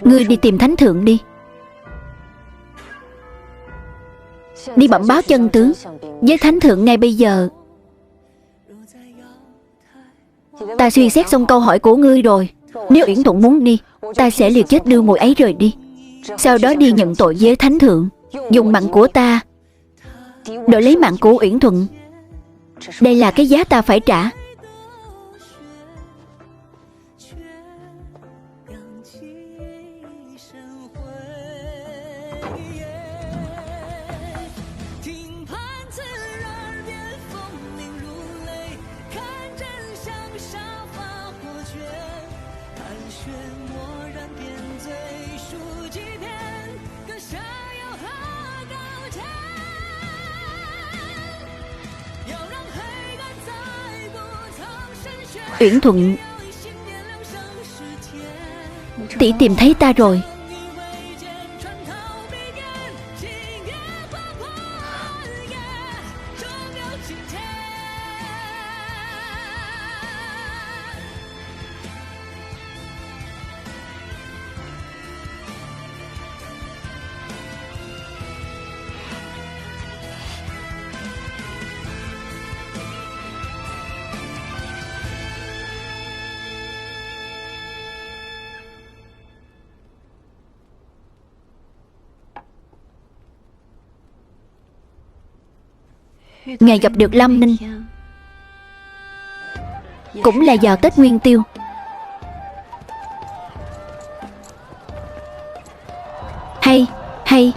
Ngươi đi tìm thánh thượng đi. Đi bẩm báo chân tướng với thánh thượng ngay bây giờ. Ta suy xét xong câu hỏi của ngươi rồi. Nếu Uyển Thuận muốn đi, ta sẽ liều chết đưa muội ấy rời đi. Sau đó đi nhận tội với thánh thượng, dùng mạng của ta đổi lấy mạng của Uyển Thuận. Đây là cái giá ta phải trả. Uyển Thuận, tỷ tìm thấy ta rồi. Ngài gặp được Lâm Ninh cũng là vào Tết Nguyên Tiêu. Hay, hay.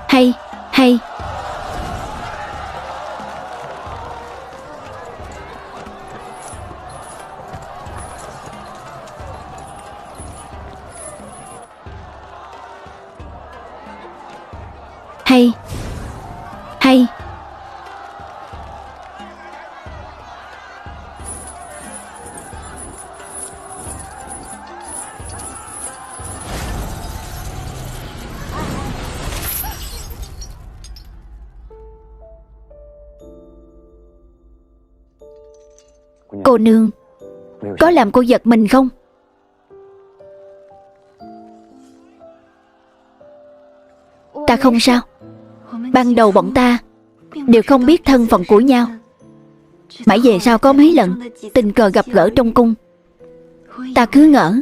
Hay, hay. Hay, hay. Cô nương, có làm cô giật mình không? Ta không sao. Ban đầu bọn ta đều không biết thân phận của nhau. Mãi về sau có mấy lần tình cờ gặp gỡ trong cung, ta cứ ngỡ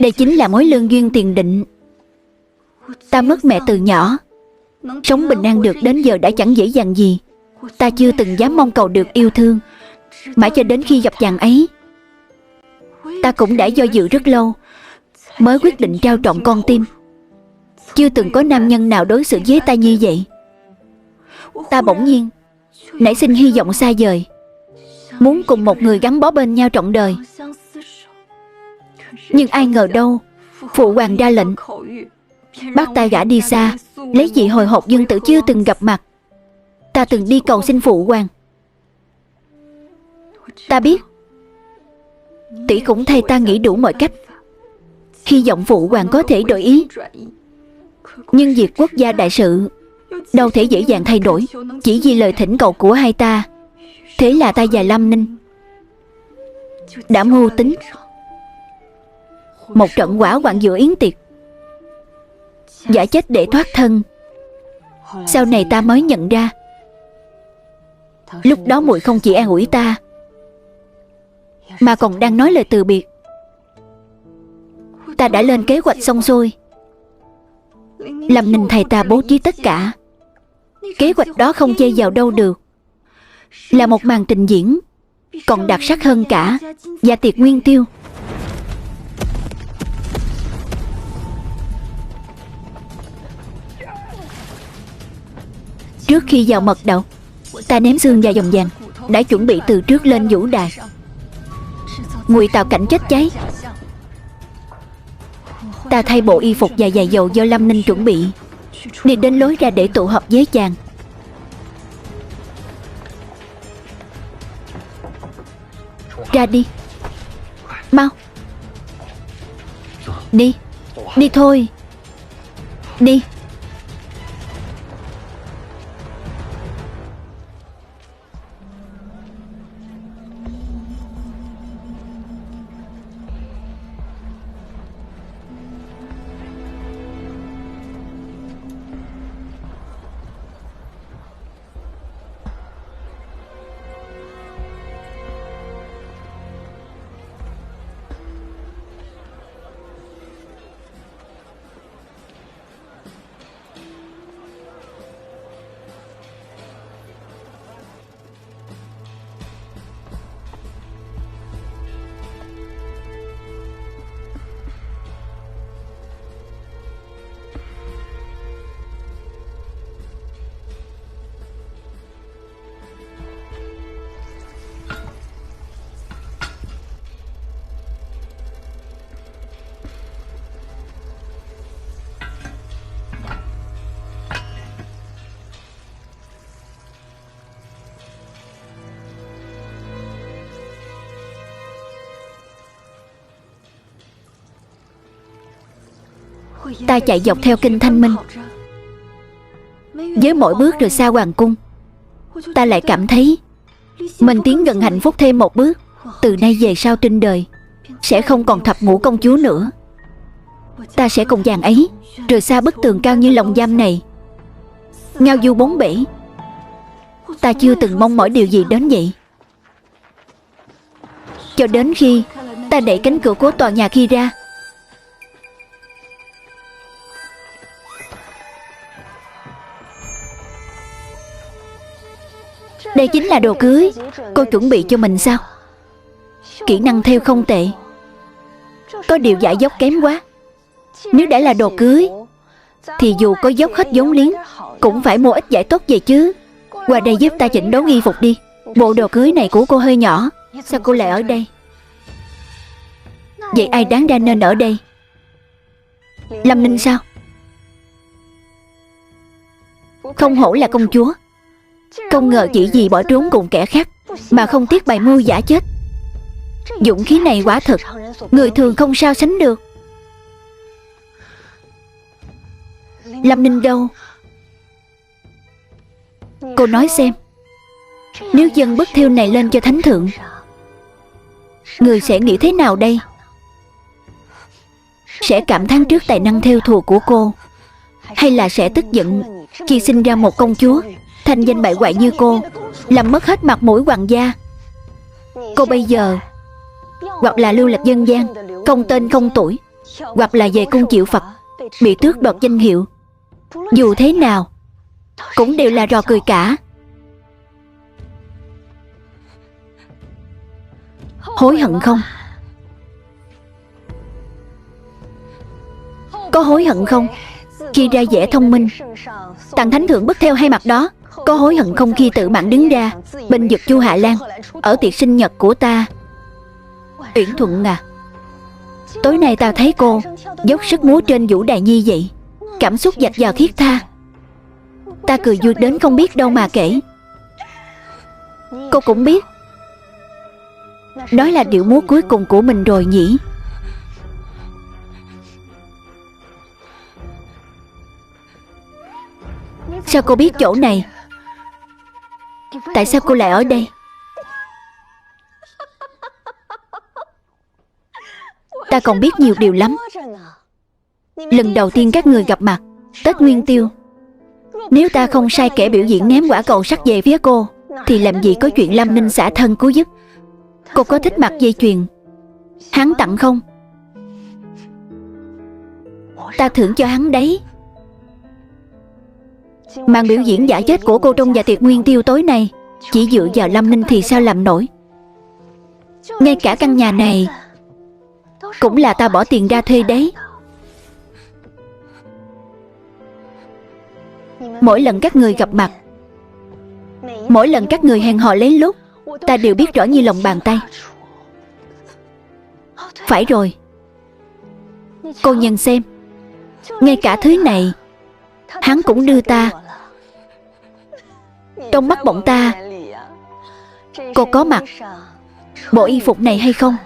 đây chính là mối lương duyên tiền định. Ta mất mẹ từ nhỏ, sống bình an được đến giờ đã chẳng dễ dàng gì. Ta chưa từng dám mong cầu được yêu thương. Mãi cho đến khi gặp chàng ấy, ta cũng đã do dự rất lâu mới quyết định trao trọn con tim. Chưa từng có nam nhân nào đối xử với ta như vậy. Ta bỗng nhiên nảy sinh hy vọng xa vời, muốn cùng một người gắn bó bên nhau trọn đời. Nhưng ai ngờ đâu, phụ hoàng ra lệnh bắt ta gả đi xa, lấy vị hồi hộp dương tử chưa từng gặp mặt. Ta từng đi cầu xin phụ hoàng. Ta biết tỷ cũng thay ta nghĩ đủ mọi cách, hy vọng phụ hoàng có thể đổi ý. Nhưng việc quốc gia đại sự đâu thể dễ dàng thay đổi chỉ vì lời thỉnh cầu của hai ta. Thế là ta và Lâm Ninh đã mưu tính một trận hỏa hoạn giữa yến tiệc, giả chết để thoát thân. Sau này ta mới nhận ra, lúc đó muội không chỉ an ủi ta mà còn đang nói lời từ biệt. Ta đã lên kế hoạch xong xuôi. Lâm Ninh thầy ta bố trí tất cả. Kế hoạch đó không chê vào đâu được, là một màn trình diễn còn đặc sắc hơn cả dạ tiệc Nguyên Tiêu. Trước khi vào mật đậu, ta ném xương và vòng vàng đã chuẩn bị từ trước lên vũ đài, ngụy tạo cảnh chết cháy. Ta thay bộ y phục và giày dầu do Lâm Ninh chuẩn bị, đi đến lối ra để tụ họp với chàng. Ra đi, mau. Đi, đi thôi. Đi. Ta chạy dọc theo kinh Thanh Minh. Với mỗi bước rời xa hoàng cung, ta lại cảm thấy mình tiến gần hạnh phúc thêm một bước. Từ nay về sau trên đời sẽ không còn thập ngũ công chúa nữa. Ta sẽ cùng chàng ấy rời xa bức tường cao như lồng giam này, ngao du bốn bể. Ta chưa từng mong mỏi điều gì đến vậy. Cho đến khi ta đẩy cánh cửa của tòa nhà kia ra, đây chính là đồ cưới cô chuẩn bị cho mình sao? Kỹ năng thêu không tệ, có điều giải dốc kém quá. Nếu đã là đồ cưới thì dù có dốc hết vốn liếng cũng phải mua ít giải tốt về chứ. Qua đây giúp ta chỉnh đốn y phục đi. Bộ đồ cưới này của cô hơi nhỏ. Sao cô lại ở đây? Vậy ai đáng ra nên ở đây? Lâm Ninh sao? Không hổ là công chúa, không ngờ chỉ vì bỏ trốn cùng kẻ khác mà không tiếc bày mưu giả chết. Dũng khí này quả thực người thường không sao sánh được. Lâm Ninh đâu? Cô nói xem, nếu dâng bức thêu này lên cho thánh thượng, người sẽ nghĩ thế nào đây? Sẽ cảm thán trước tài năng thêu thùa của cô, hay là sẽ tức giận khi sinh ra một công chúa thanh danh bại hoại như cô, làm mất hết mặt mũi hoàng gia? Cô bây giờ hoặc là lưu lạc dân gian, không tên không tuổi, hoặc là về cung chịu Phật, bị tước đoạt danh hiệu. Dù thế nào cũng đều là trò cười cả. Hối hận không? Có hối hận không khi ra vẻ thông minh tặng thánh thượng bức thêu hai mặt đó? Có hối hận không khi tự bạn đứng ra bênh vực Chu Hạ Lan ở tiệc sinh nhật của ta? Uyển Thuận à, tối nay ta thấy cô dốc sức múa trên vũ đài như vậy, cảm xúc dạt dào thiết tha. Ta cười vui đến không biết đâu mà kể. Cô cũng biết đó là điệu múa cuối cùng của mình rồi nhỉ? Sao cô biết chỗ này? Tại sao cô lại ở đây? Ta còn biết nhiều điều lắm. Lần đầu tiên các người gặp mặt Tết Nguyên Tiêu, nếu ta không sai kẻ biểu diễn ném quả cầu sắt về phía cô, thì làm gì có chuyện Lâm Ninh xả thân cứu giúp. Cô có thích mặc dây chuyền hắn tặng không? Ta thưởng cho hắn đấy. Màn biểu diễn giả chết của cô trong dạ tiệc Nguyên Tiêu tối nay chỉ dựa vào Lâm Ninh thì sao làm nổi? Ngay cả căn nhà này cũng là ta bỏ tiền ra thuê đấy. Mỗi lần các người gặp mặt, mỗi lần các người hẹn hò lén lút, ta đều biết rõ như lòng bàn tay. Phải rồi, cô nhìn xem, ngay cả thứ này hắn cũng đưa ta. Trong mắt bọn ta, cô có mặc bộ y phục này hay không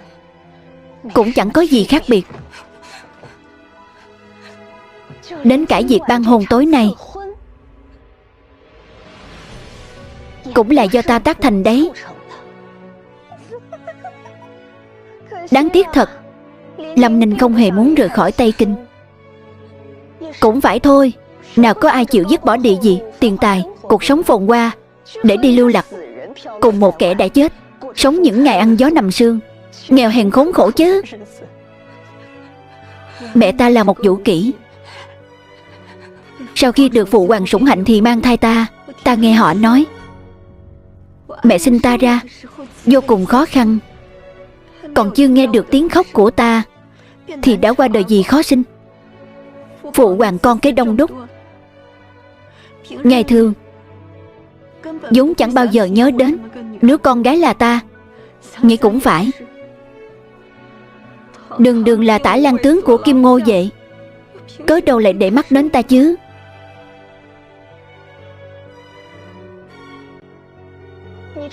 cũng chẳng có gì khác biệt. Đến cả việc ban hôn tối nay cũng là do ta tác thành đấy. Đáng tiếc thật, Lâm Ninh không hề muốn rời khỏi Tây Kinh. Cũng phải thôi, nào có ai chịu dứt bỏ địa vị, tiền tài, cuộc sống phồn hoa để đi lưu lạc cùng một kẻ đã chết, sống những ngày ăn gió nằm sương, nghèo hèn khốn khổ chứ. Mẹ ta là một vũ kỹ. Sau khi được phụ hoàng sủng hạnh thì mang thai ta. Ta nghe họ nói mẹ sinh ta ra vô cùng khó khăn, còn chưa nghe được tiếng khóc của ta thì đã qua đời vì khó sinh. Phụ hoàng con cái đông đúc, ngày thường vốn chẳng bao giờ nhớ đến đứa con gái là ta. Nghĩ cũng phải, đường đường là tả lang tướng của Kim Ngô vậy, cớ đâu lại để mắt đến ta chứ?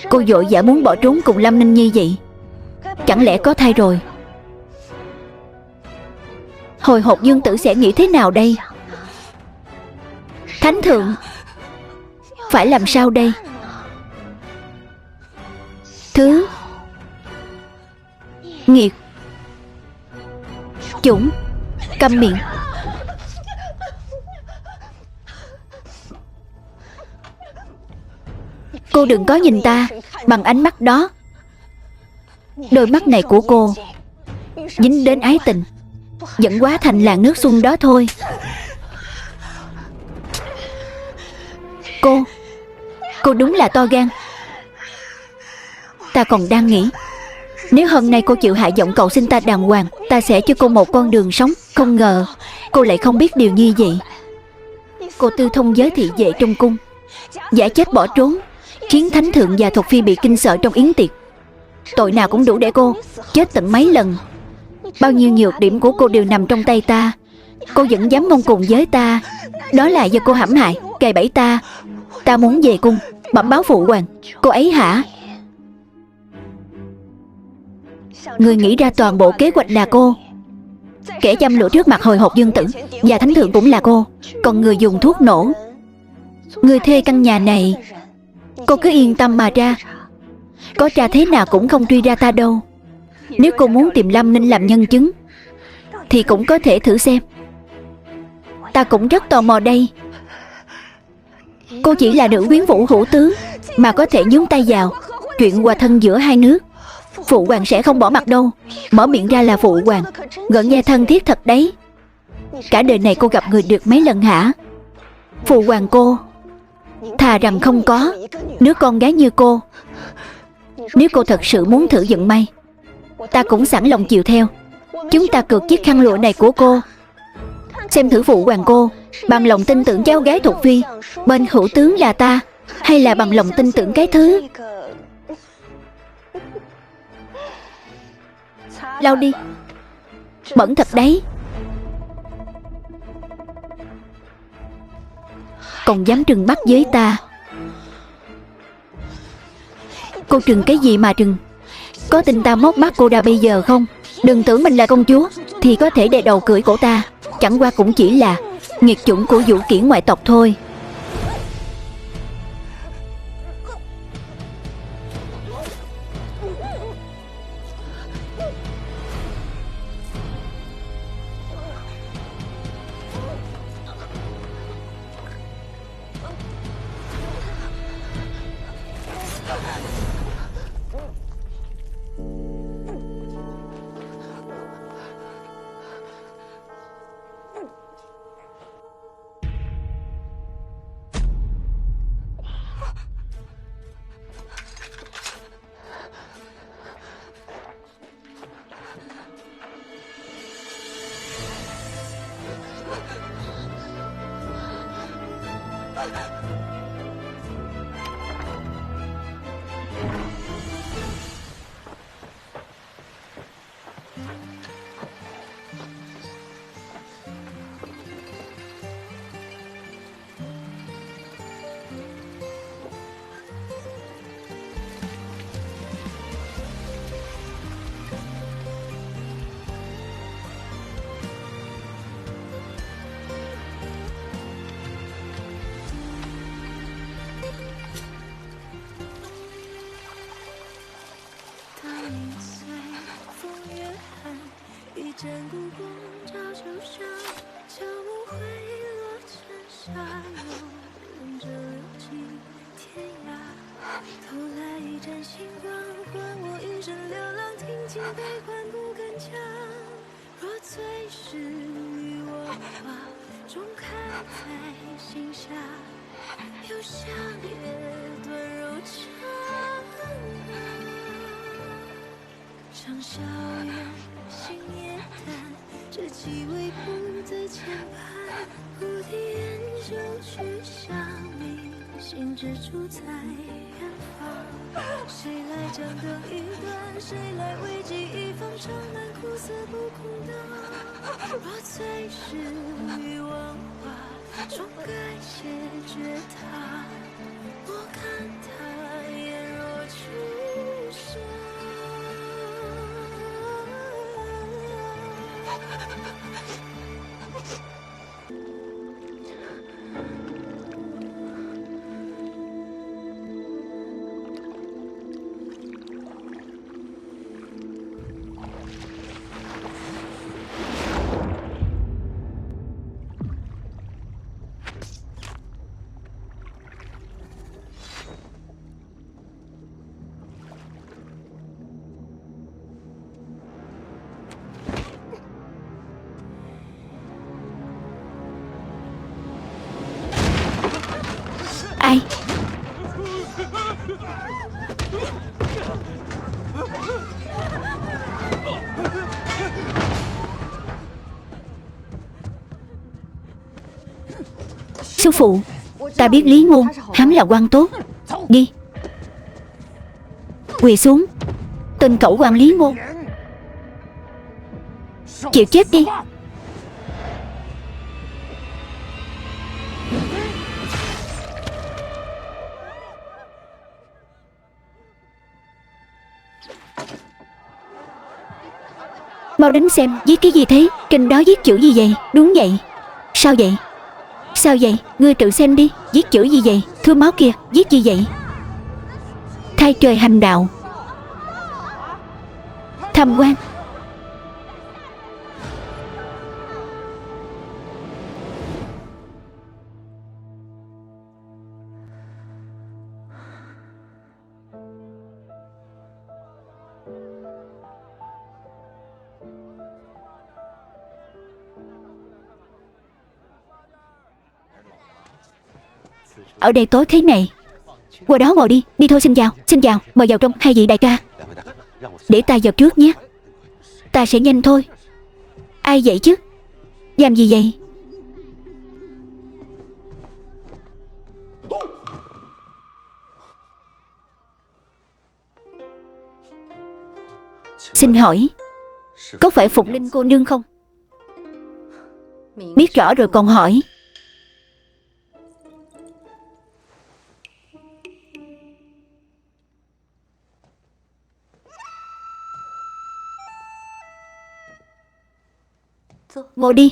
Cô vội vã muốn bỏ trốn cùng Lâm Ninh như vậy, chẳng lẽ có thai rồi? Hồi hộp dương tử sẽ nghĩ thế nào đây? Thánh thượng, phải làm sao đây? Thứ nghiệt chủng, câm miệng. Cô đừng có nhìn ta bằng ánh mắt đó. Đôi mắt này của cô dính đến ái tình, dẫn quá thành làn nước xuân đó thôi. Cô đúng là to gan. Ta còn đang nghĩ, nếu hôm nay cô chịu hạ giọng cầu xin ta đàng hoàng, ta sẽ cho cô một con đường sống. Không ngờ cô lại không biết điều như vậy. Cô tư thông giới thị vệ trong cung, giả chết bỏ trốn, khiến thánh thượng và thuộc phi bị kinh sợ trong yến tiệc. Tội nào cũng đủ để cô chết tận mấy lần. Bao nhiêu nhược điểm của cô đều nằm trong tay ta. Cô vẫn dám ngông cuồng với ta. Đó là do cô hãm hại, cài bẫy ta. Ta muốn về cung bẩm báo phụ hoàng. Cô ấy hả? Người nghĩ ra toàn bộ kế hoạch là cô. Kẻ châm lửa trước mặt hồi hộp dương tử và thánh thượng cũng là cô. Còn người dùng thuốc nổ, người thuê căn nhà này, cô cứ yên tâm mà tra. Có tra thế nào cũng không truy ra ta đâu. Nếu cô muốn tìm Lâm Ninh làm nhân chứng thì cũng có thể thử xem. Ta cũng rất tò mò đây. Cô chỉ là nữ quyến vũ hữu tướng mà có thể nhúng tay vào chuyện hòa thân giữa hai nước. Phụ hoàng sẽ không bỏ mặt đâu. Mở miệng ra là phụ hoàng, gợn nghe thân thiết thật đấy. Cả đời này cô gặp người được mấy lần hả? Phụ hoàng cô thà rằng không có đứa con gái như cô. Nếu cô thật sự muốn thử vận may, ta cũng sẵn lòng chịu theo. Chúng ta cược chiếc khăn lụa này của cô, xem thử phụ hoàng cô bằng lòng tin tưởng cháu gái thuộc phi bên hữu tướng là ta, hay là bằng lòng tin tưởng cái thứ. Lau đi, bẩn thật đấy. Còn dám trừng mắt với ta. Cô trừng cái gì mà trừng? Có tin ta móc mắt cô ra bây giờ không? Đừng tưởng mình là công chúa thì có thể đè đầu cưỡi cổ ta. Chẳng qua cũng chỉ là nghiệt chủng của vũ kỹ ngoại tộc thôi. Ai? Sư phụ, ta biết Lý Ngôn, hắn là quan tốt. Đi. Quỳ xuống. Tên cẩu quan Lý Ngôn, chịu chết đi. Mau đến xem, viết cái gì thế? Trên đó viết chữ gì vậy? Đúng vậy. Sao vậy? Sao vậy? Ngươi tự xem đi. Viết chữ gì vậy? Thưa máu kìa, viết gì vậy? Thay trời hành đạo. Tham quan. Ở đây tối thế này. Qua đó ngồi đi. Đi thôi, xin chào. Xin chào, mời vào trong hai vị đại ca. Để ta vào trước nhé. Ta sẽ nhanh thôi. Ai vậy chứ? Làm gì vậy? Xin hỏi, có phải Phục Linh cô nương không? Biết rõ rồi còn hỏi. Ngồi đi.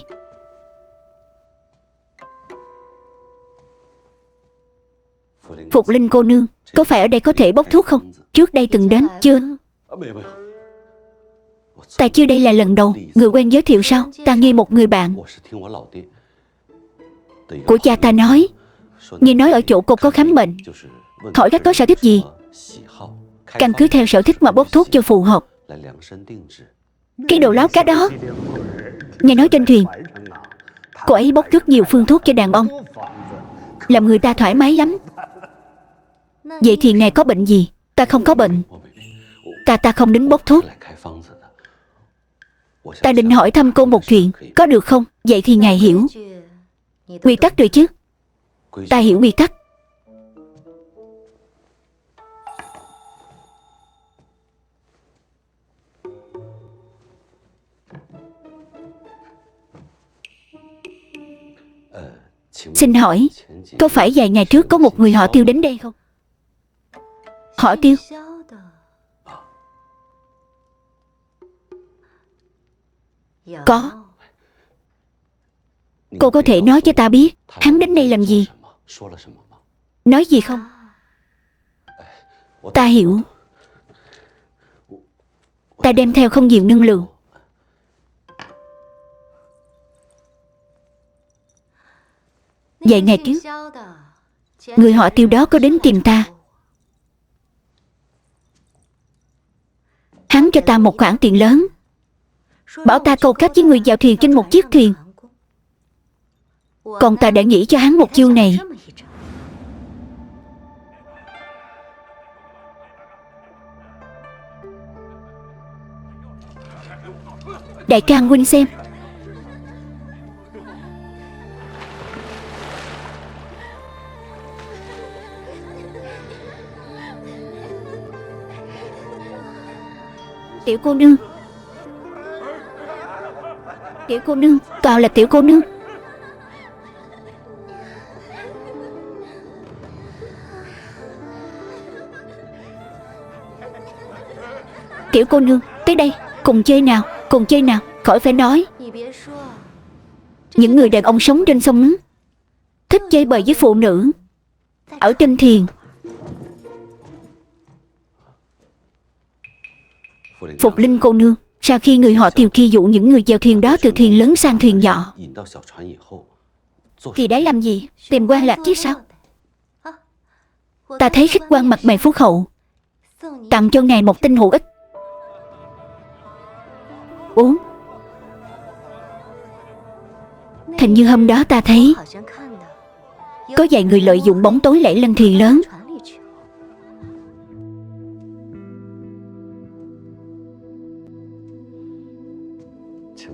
Phục Linh cô nương, có phải ở đây có thể bốc thuốc không? Trước đây từng đến chưa? Ta chưa, đây là lần đầu. Người quen giới thiệu sao? Ta nghe một người bạn của cha ta nói, nghe nói ở chỗ cô có khám bệnh, hỏi các có sở thích gì, căn cứ theo sở thích mà bốc thuốc cho phù hợp. Cái đồ láo cá đó. Nghe nói trên thuyền cô ấy bốc rất nhiều phương thuốc cho đàn ông, làm người ta thoải mái lắm. Vậy thì ngài có bệnh gì? Ta không có bệnh. Ta không đến bốc thuốc. Ta định hỏi thăm cô một chuyện, có được không? Vậy thì ngài hiểu quy tắc rồi chứ? Ta hiểu quy tắc. Xin hỏi, có phải vài ngày trước có một người họ Tiêu đến đây không? Họ Tiêu? Có. Cô có thể nói cho ta biết hắn đến đây làm gì? Nói gì không? Ta hiểu. Ta đem theo không nhiều năng lượng. Vài ngày trước, người họ Tiêu đó có đến tìm ta. Hắn cho ta một khoản tiền lớn, bảo ta câu kết với người vào thuyền trên một chiếc thuyền. Còn ta đã nghĩ cho hắn một chiêu này. Đại ca huynh xem. Tiểu cô nương. Tiểu cô nương, cậu là tiểu cô nương. Tiểu cô nương, tới đây, cùng chơi nào, cùng chơi nào. Khỏi phải nói, Những người đàn ông sống trên sông nước thích chơi bời với phụ nữ ở trên thuyền. Phục Linh cô nương, sau khi người họ Tiều kia dụ những người chèo thuyền đó từ thuyền lớn sang thuyền nhỏ thì đã làm gì? Tìm quan lạc chứ sao? Ta thấy khách quan mặt mày phúc hậu, tặng cho ngài một tin hữu ích. Uống. Hình như hôm đó ta thấy có vài người lợi dụng bóng tối lẻn lên thuyền lớn.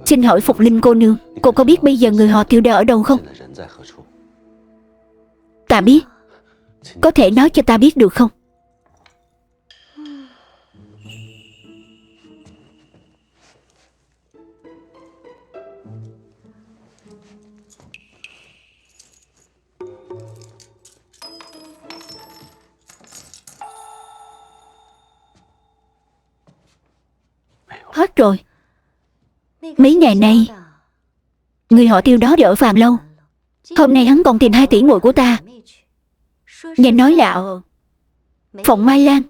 Xin hỏi Phục Linh cô nương, cô có biết bây giờ người họ Tiêu đã ở đâu không? Ta biết. Có thể nói cho ta biết được không? Hết rồi. Mấy ngày nay người họ Tiêu đó ở Phàm Lâu. Hôm nay hắn còn tìm 2 tỷ muội của ta. Nghe nói là ở phòng Mai Lan.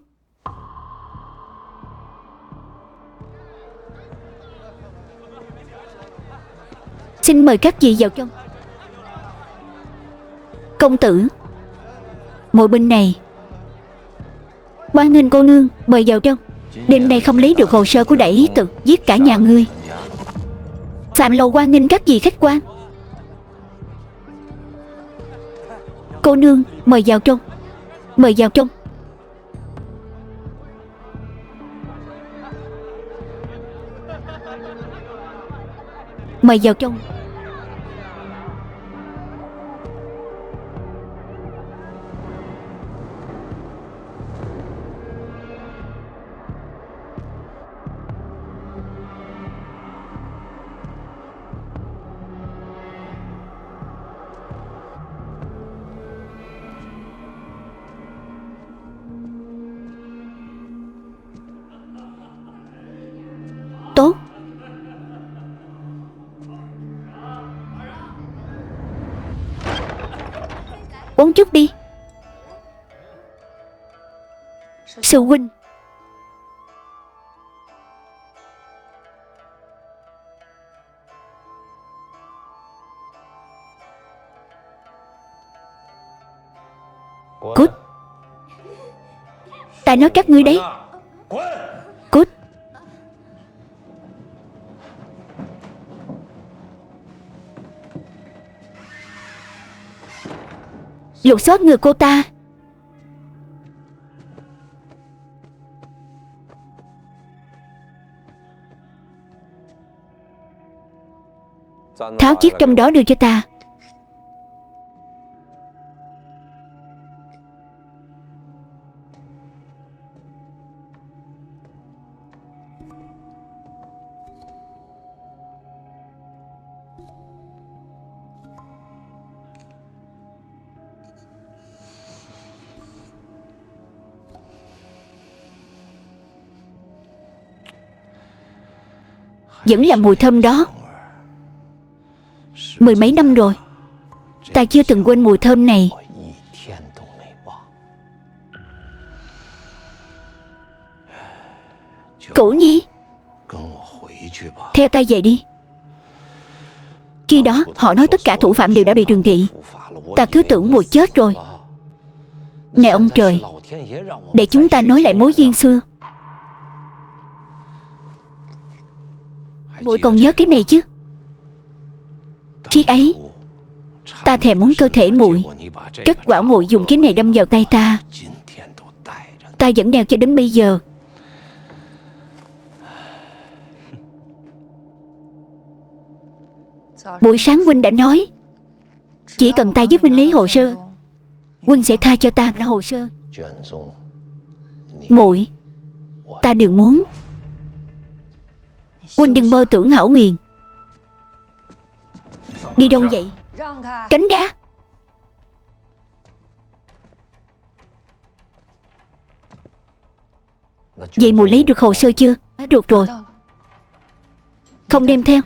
Xin mời các vị vào trong. Công tử, ngồi bên này. Hoan nghênh cô nương, mời vào trong. Đêm nay không lấy được hồ sơ của Đại Ý Tự, giết cả nhà ngươi. Phạm Lầu hoan nghênh các vị khách quan. Cô nương, mời vào trong. Mời vào trong. Mời vào trong. Tốt. Uống chút đi. Sư huynh. Cút. Ta nói các ngươi đấy. Cút. Lục soát người cô ta. Tháo chiếc trong đó đưa cho ta. Vẫn là mùi thơm đó. 10 mấy năm rồi, ta chưa từng quên mùi thơm này. Cửu Nhi, theo ta về đi. Khi đó họ nói tất cả thủ phạm đều đã bị trừng trị. Ta cứ tưởng mùi chết rồi. Nè ông trời, để chúng ta nói lại mối duyên xưa. Muội còn nhớ cái này chứ? Khi ấy ta thèm muốn cơ thể muội, kết quả muội dùng cái này đâm vào tay ta. Ta vẫn đeo cho đến bây giờ. Buổi sáng huynh đã nói chỉ cần ta giúp huynh lấy hồ sơ, huynh sẽ tha cho ta ra hồ sơ. Muội, ta đừng muốn. Huynh đừng mơ tưởng hão huyền. Đi đâu vậy? Tránh ra. Vậy muội lấy được hồ sơ chưa? Được rồi. Không đem theo.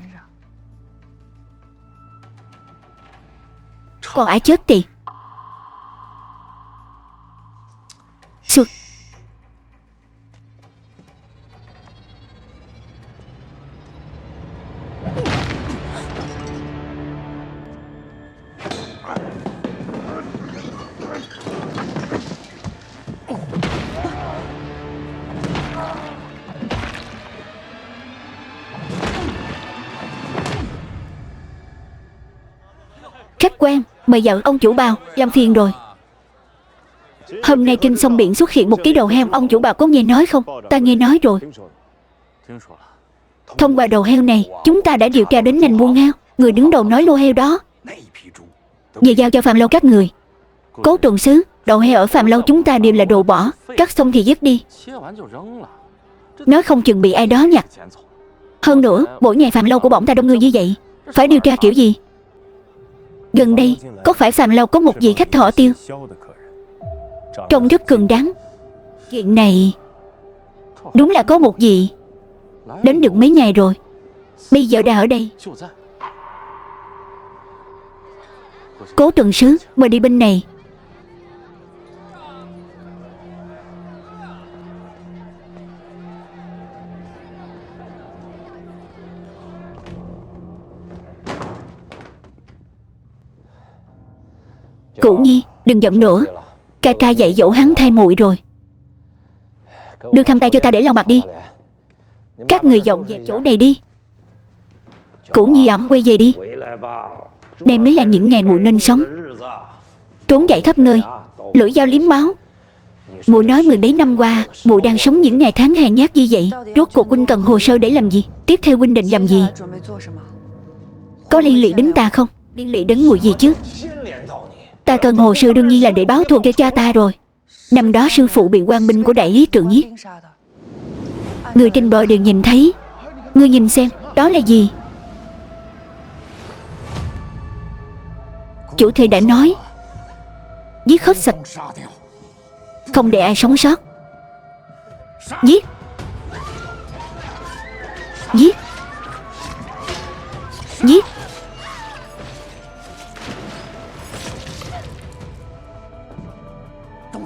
Còn ai chết tiệt. Sụt. Khách quan, mời vào ông chủ bào, làm phiền rồi. Hôm nay trên sông biển xuất hiện một cái đầu heo, ông chủ bào có nghe nói không? Ta nghe nói rồi. Thông qua đầu heo này, chúng ta đã điều tra đến ngành buôn heo. Người đứng đầu nói lô heo đó về giao cho Phạm Lâu các người. Cố tuần sứ, đầu heo ở Phạm Lâu chúng ta đều là đồ bỏ, cắt xong thì dứt đi. Nói không chừng bị ai đó nhặt. Hơn nữa, mỗi ngày Phạm Lâu của bổn ta đông người như vậy, phải điều tra kiểu gì? Gần đây, có phải Phạm Lâu có một vị khách thọ tiêu trông rất cường đáng. Chuyện này đúng là có một vị đến được mấy ngày rồi, bây giờ đã ở đây. Cố tuần sứ, mời đi bên này. Cửu Nhi, đừng giận nữa. Ca ca dạy dỗ hắn thay muội rồi. Đưa khăn tay cho ta để lau mặt đi. Các người dọn về chỗ này đi. Cửu Nhi ẵm quay về đi. Đây mới là những ngày muội nên sống. Trốn chạy khắp nơi, lưỡi dao liếm máu. Muội nói 10 mấy năm qua muội đang sống những ngày tháng hèn nhát như vậy. Rốt cuộc huynh cần hồ sơ để làm gì? Tiếp theo huynh định làm gì? Có liên lụy đến ta không? Liên lụy đến muội gì chứ? Ta cần hồ sơ đương nhiên là để báo thù cho cha ta rồi. Năm đó sư phụ bị quan binh của đại lý Trượng giết. Người trên bờ đều nhìn thấy. Ngươi nhìn xem, đó là gì? Chủ thầy đã nói giết hết sạch, không để ai sống sót. Giết. Giết. Giết.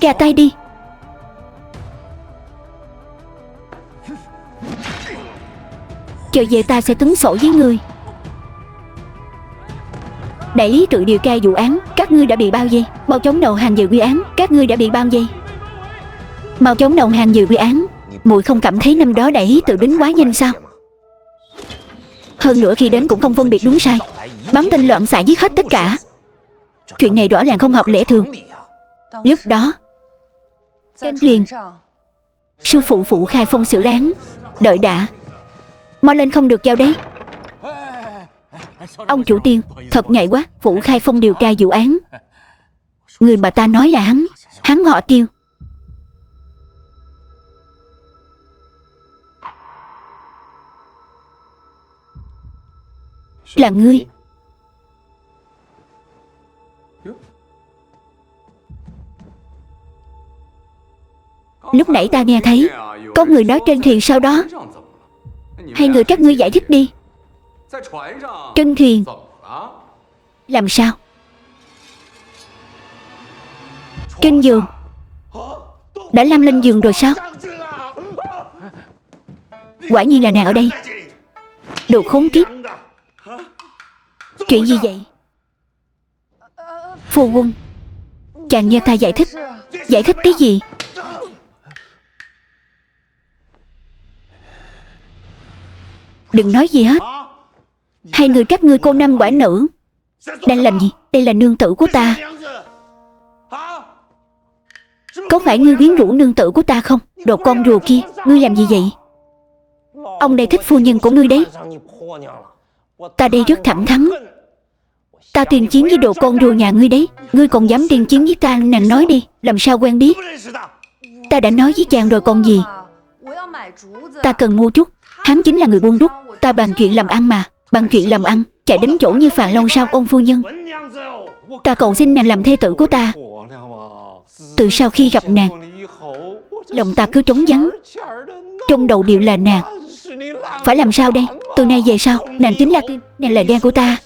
Gà tay đi. Chờ về ta sẽ tính sổ với ngươi. Đại lý tự điều tra vụ án, các ngươi đã bị bao vây. Mau chóng đầu hàng về quy án. Các ngươi đã bị bao vây. Mau chóng đầu hàng về quy án. Muội không cảm thấy năm đó đại lý tự đến quá nhanh sao? Hơn nữa khi đến cũng không phân biệt đúng sai, bắn tên loạn xạ giết hết tất cả. Chuyện này rõ ràng không hợp lẽ thường. Lúc đó trên thuyền, sư phụ phụ khai phong xử án. Đợi đã, mau lên không được vào đây. Ông chủ tiên, thật ngại quá. Phụ khai phong điều tra vụ án. Người mà ta nói là hắn họ Tiêu. Là ngươi. Lúc nãy ta nghe thấy có người nói trên thuyền sau đó. Hai người các ngươi giải thích đi. Trên thuyền làm sao? Trên giường. Đã lăn lên giường rồi sao? Quả nhiên là nàng ở đây. Đồ khốn kiếp. Chuyện gì vậy? Phu quân, chàng nghe ta giải thích. Giải thích cái gì? Đừng nói gì hết. Hai người các ngươi cô nam quả nữ đang làm gì? Đây là nương tử của ta. Có phải ngươi quyến rũ nương tử của ta không? Đồ con rùa kia, ngươi làm gì vậy? Ông đây thích phu nhân của ngươi đấy. Ta đây rất thẳng thắn. Ta tuyên chiến với đồ con rùa nhà ngươi đấy. Ngươi còn dám tuyên chiến với ta? Nàng nói đi, làm sao quen biết? Ta đã nói với chàng rồi còn gì. Ta cần mua trúc. Hắn chính là người buôn đúc. Ta bàn chuyện làm ăn mà. Bàn chuyện làm ăn chạy đến chỗ như Phạm Long sao ôn phu nhân? Ta cầu xin nàng làm thê tử của ta. Từ sau khi gặp nàng, lòng ta cứ trống vắng. Trong đầu đều là nàng. Phải làm sao đây? Từ nay về sau, nàng chính là Kim, nàng là đen của ta.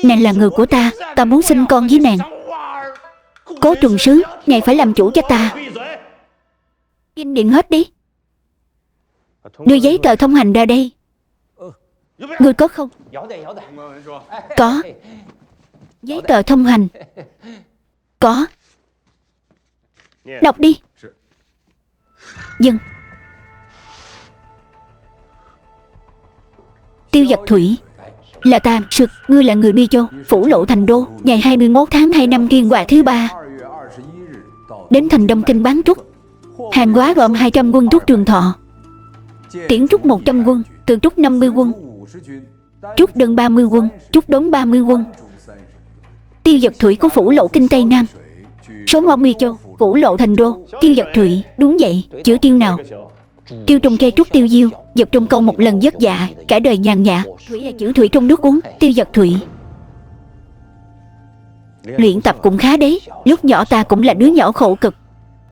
Nàng là người của ta, ta muốn sinh con với nàng. Cố Trùng Sứ, ngài phải làm chủ cho ta. Im miệng hết đi. Đưa giấy tờ thông hành ra đây. Ngươi có không? Có. Giấy tờ thông hành. Có. Đọc đi. Dừng. Tiêu Giật Thủy, là ta, Sực, ngươi là người Bi Châu, Phủ Lộ Thành Đô, ngày 21 tháng 2 năm Kiên Họa thứ 3. Đến thành Đông Kinh bán trúc. Hàng hóa gồm 200 quân trúc Trường Thọ, tiễn trúc 100 quân, từ trúc 50 quân, trúc đơn 30 quân, trúc đống 30 quân. Tiêu Giật Thủy của Phủ Lộ Kinh Tây Nam, số ngõ Bi Châu, Phủ Lộ Thành Đô. Tiêu Giật Thủy, đúng vậy, chữ Tiêu nào? Tiêu trong cây trúc tiêu diêu, giật trong câu một lần vất dạ, cả đời nhàn nhã. Thủy là chữ thủy trong nước uống. Tiêu Giật Thủy. Luyện tập cũng khá đấy. Lúc nhỏ ta cũng là đứa nhỏ khổ cực.